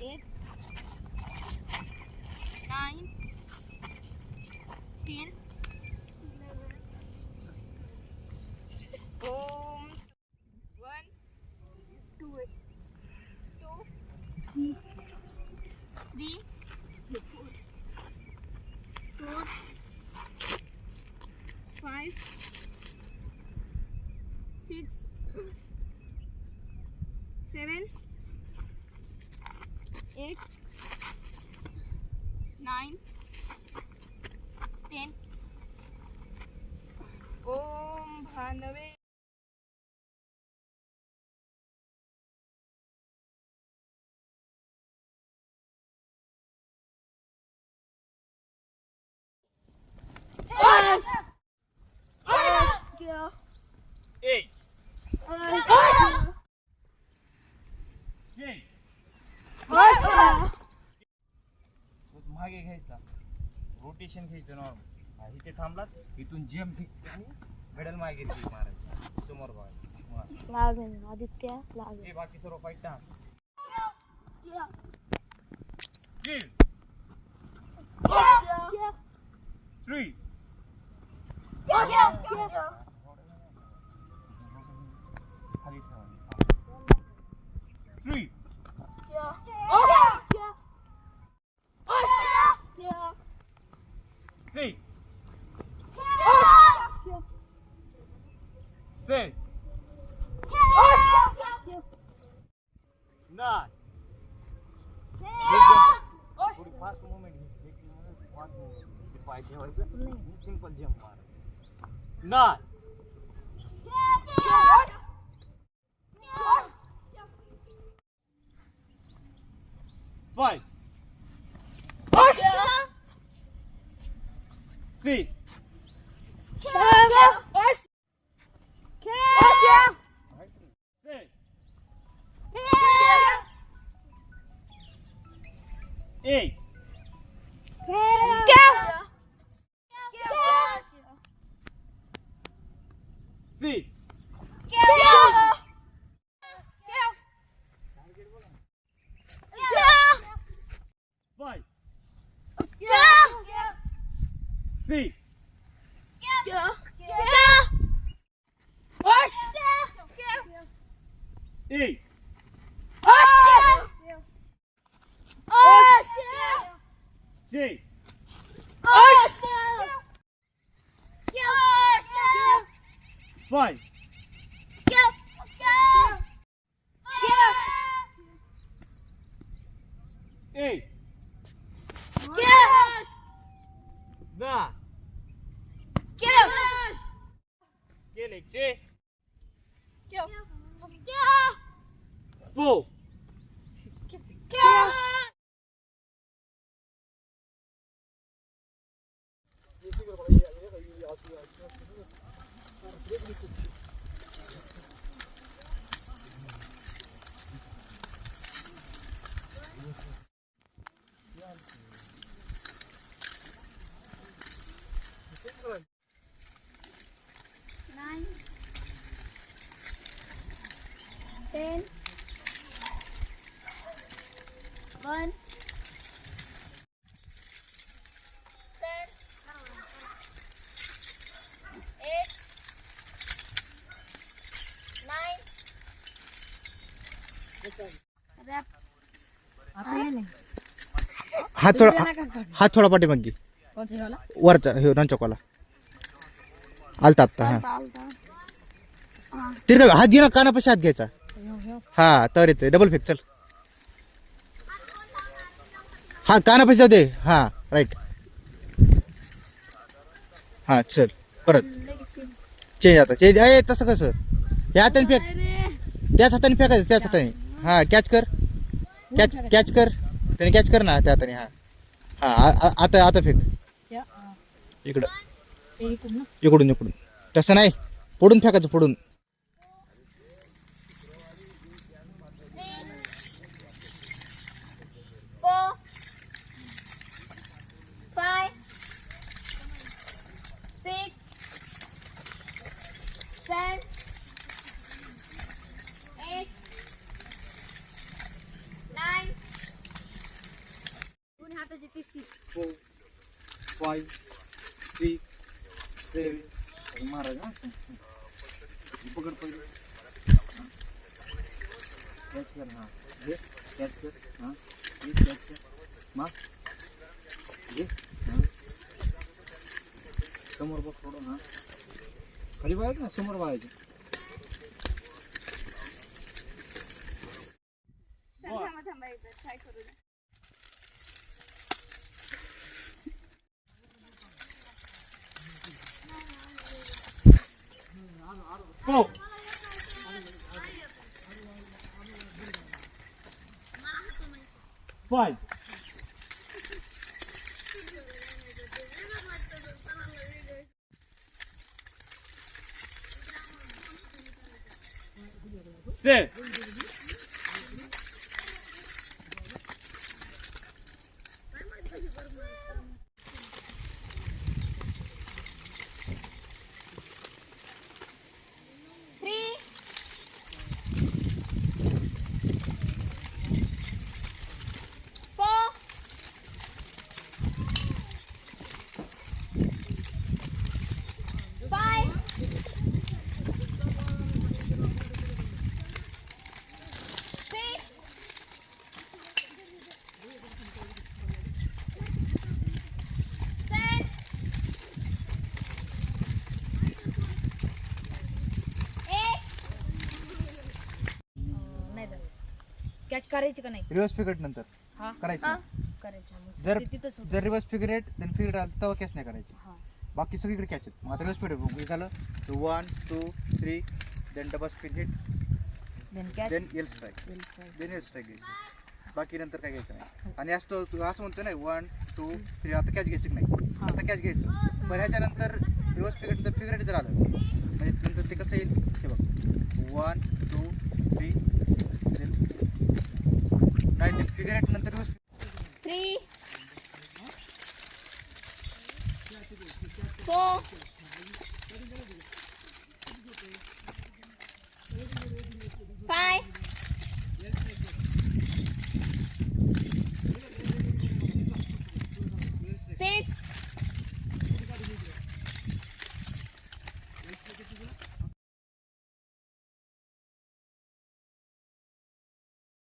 8, 9, 10, 11. Om 1, 2, 3, 4, 5, 6, 7, 8, 9, 10. ओम भानवे. मागे घ्यायचा, rotation घ्यायचं नॉर्मल. इथे थांबलात, इथून जेम ठीक आणि मेडल मागे किक मारायची समोर बघायचं. लागेल आदित्य लागेल. ते बाकी सर्व फाईट टाक. किल 3 खाली ठेवा. 3 6 7 9. थोडी फास्ट मुवमेंट घ्यायची, फास्ट मुवमेंट. पाय ठेवायचं, सिंपल जम्प मारायचं. 9 5 6 8 6 5 6 8 6 5 8 9 गेले 4 9, 10, 1, 10, 8, 9. हात थोडा पाठीमागे वरचा हे नंचकवाला आलता आत्ता. हा तिरका हात घे ना, कानापाशी हात घ्यायचा. हा तर येतोय. Double fake. चल हा कानापाशी जाऊ दे. हा राईट. हा चल परत चेंज. आता चेंज आहे तसं कसं. हे हाताने फेक, त्याच हाताने फेकायचं, त्याच हाताने. हा कॅच कर, कॅच कर, त्याने कॅच कर ना त्या हाताने. हा हा आता फेक इकडं, इकडून. तसं नाही, पुढून फेकायचं, पुढून. 4, 5, 6, 7, 8, 9, हाताची 30 4 5 6 7 महाराज हा पकड पहिले कॅच कर हा घे कॅच कर हा घे कॅच कर मा घे हा. समोर बघ थोडं हा खाली बघायचं ना समोर बघायचं थांबायचं ट्राय करू दे. Go. 5 6 3 4 5 6 7 नाही धरायचं. कॅच करायची का नाही रिवर्स फिगर नंतर हा करायचं करायचं मग जर ते तिथंच होतं. जर reverse figure eight then figure आलं तेव्हा कॅच नाही करायची हा बाकी सगळीकडे कॅच आहेत मग आता रिवर्स फिगर झालं 1 2 3 then double spin hit then catch then L strike then L strike घ्यायची बाकी नंतर काय घ्यायचं नाही आणि असं तू असं म्हणतो नाही 1 2 3 आता कॅच घ्यायची नाही आता कॅच घ्यायचं पण ह्याच्यानंतर रिवर्स फिगर जर आलं म्हणजे नंतर ते कसं येईल हे बघ 1 2 3 नाही ते फिगर